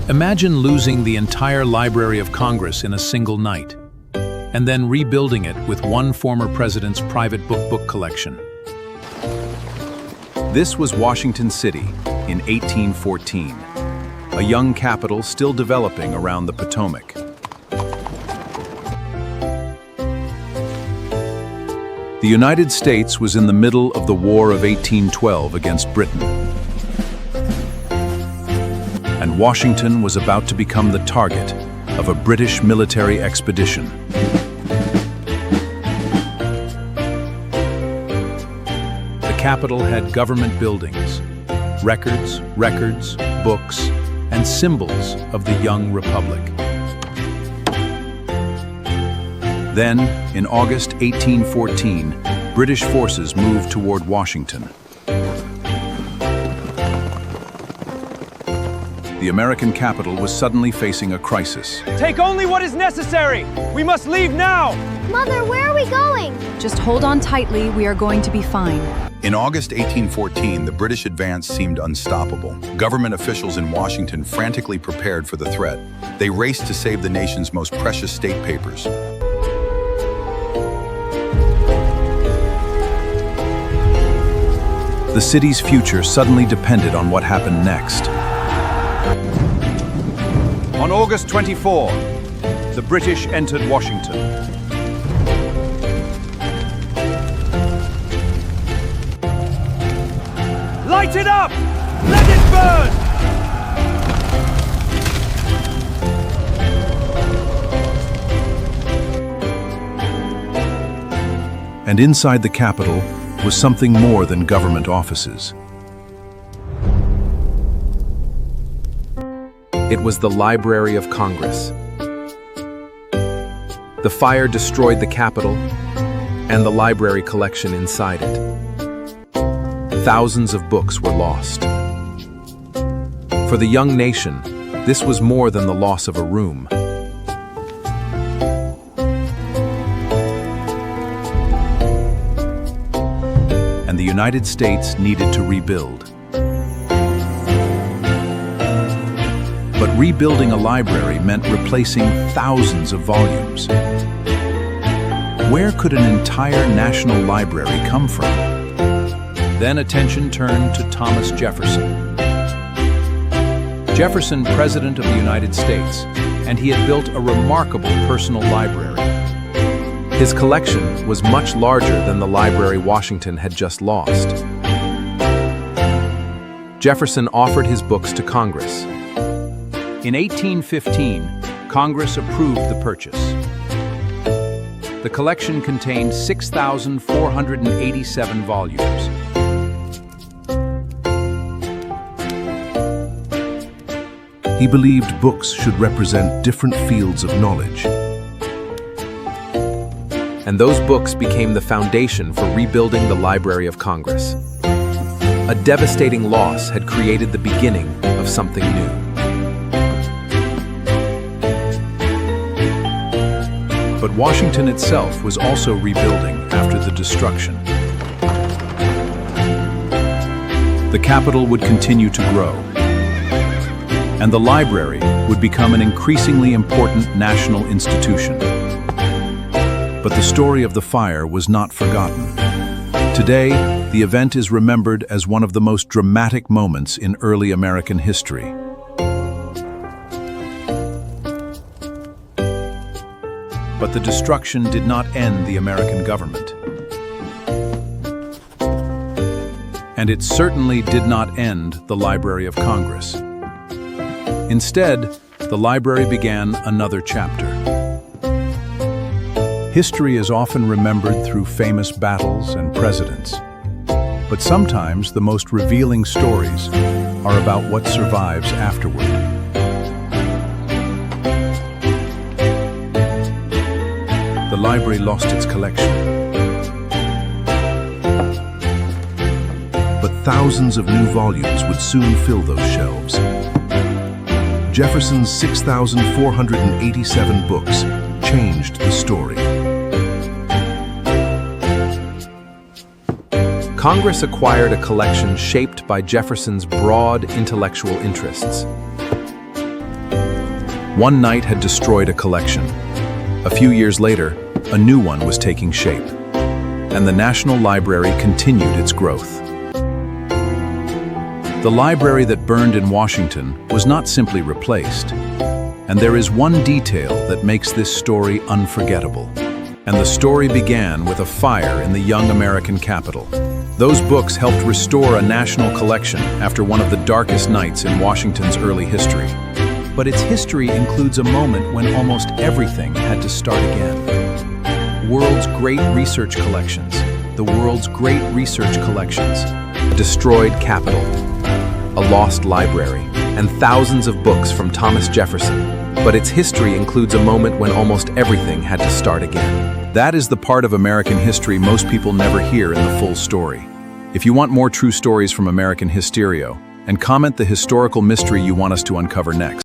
Imagine losing the entire Library of Congress in a single night, and then rebuilding it with one former president's private book collection. This was Washington City in 1814, a young capital still developing around the Potomac. The United States was in the middle of the War of 1812 against Britain, and Washington was about to become the target of a British military expedition. The capital had government buildings, records, books, and symbols of the young republic. Then, in August 1814, British forces moved toward Washington. The American capital was suddenly facing a crisis. Take only what is necessary! We must leave now! Mother, where are we going? Just hold on tightly, we are going to be fine. In August 1814, the British advance seemed unstoppable. Government officials in Washington frantically prepared for the threat. They raced to save the nation's most precious state papers. The city's future suddenly depended on what happened next. On August 24, the British entered Washington. Light it up! Let it burn! And inside the Capitol was something more than government offices. It was the Library of Congress. The fire destroyed the Capitol and the library collection inside it. Thousands of books were lost. For the young nation, this was more than the loss of a room. And the United States needed to rebuild. But rebuilding a library meant replacing thousands of volumes. Where could an entire national library come from? Then attention turned to Thomas Jefferson. Jefferson, President of the United States, and he had built a remarkable personal library. His collection was much larger than the library Washington had just lost. Jefferson offered his books to Congress. In 1815, Congress approved the purchase. The collection contained 6,487 volumes. He believed books should represent different fields of knowledge. And those books became the foundation for rebuilding the Library of Congress. A devastating loss had created the beginning of something new. But Washington itself was also rebuilding after the destruction. The capital would continue to grow, and the library would become an increasingly important national institution. But the story of the fire was not forgotten. Today, the event is remembered as one of the most dramatic moments in early American history. But the destruction did not end the American government. And it certainly did not end the Library of Congress. Instead, the library began another chapter. History is often remembered through famous battles and presidents. But sometimes the most revealing stories are about what survives afterward. The library lost its collection. But thousands of new volumes would soon fill those shelves. Jefferson's 6,487 books changed the story. Congress acquired a collection shaped by Jefferson's broad intellectual interests. One night had destroyed a collection. A few years later, a new one was taking shape. And the National Library continued its growth. The library that burned in Washington was not simply replaced. And there is one detail that makes this story unforgettable. And the story began with a fire in the young American Capitol. Those books helped restore a national collection after one of the darkest nights in Washington's early history. But its history includes a moment when almost everything had to start again. World's great research collections. The world's great research collections. Destroyed Capitol. A lost library, and thousands of books from Thomas Jefferson. But its history includes a moment when almost everything had to start again. That is the part of American history most people never hear in the full story. If you want more true stories from American Hysterio, and comment the historical mystery you want us to uncover next.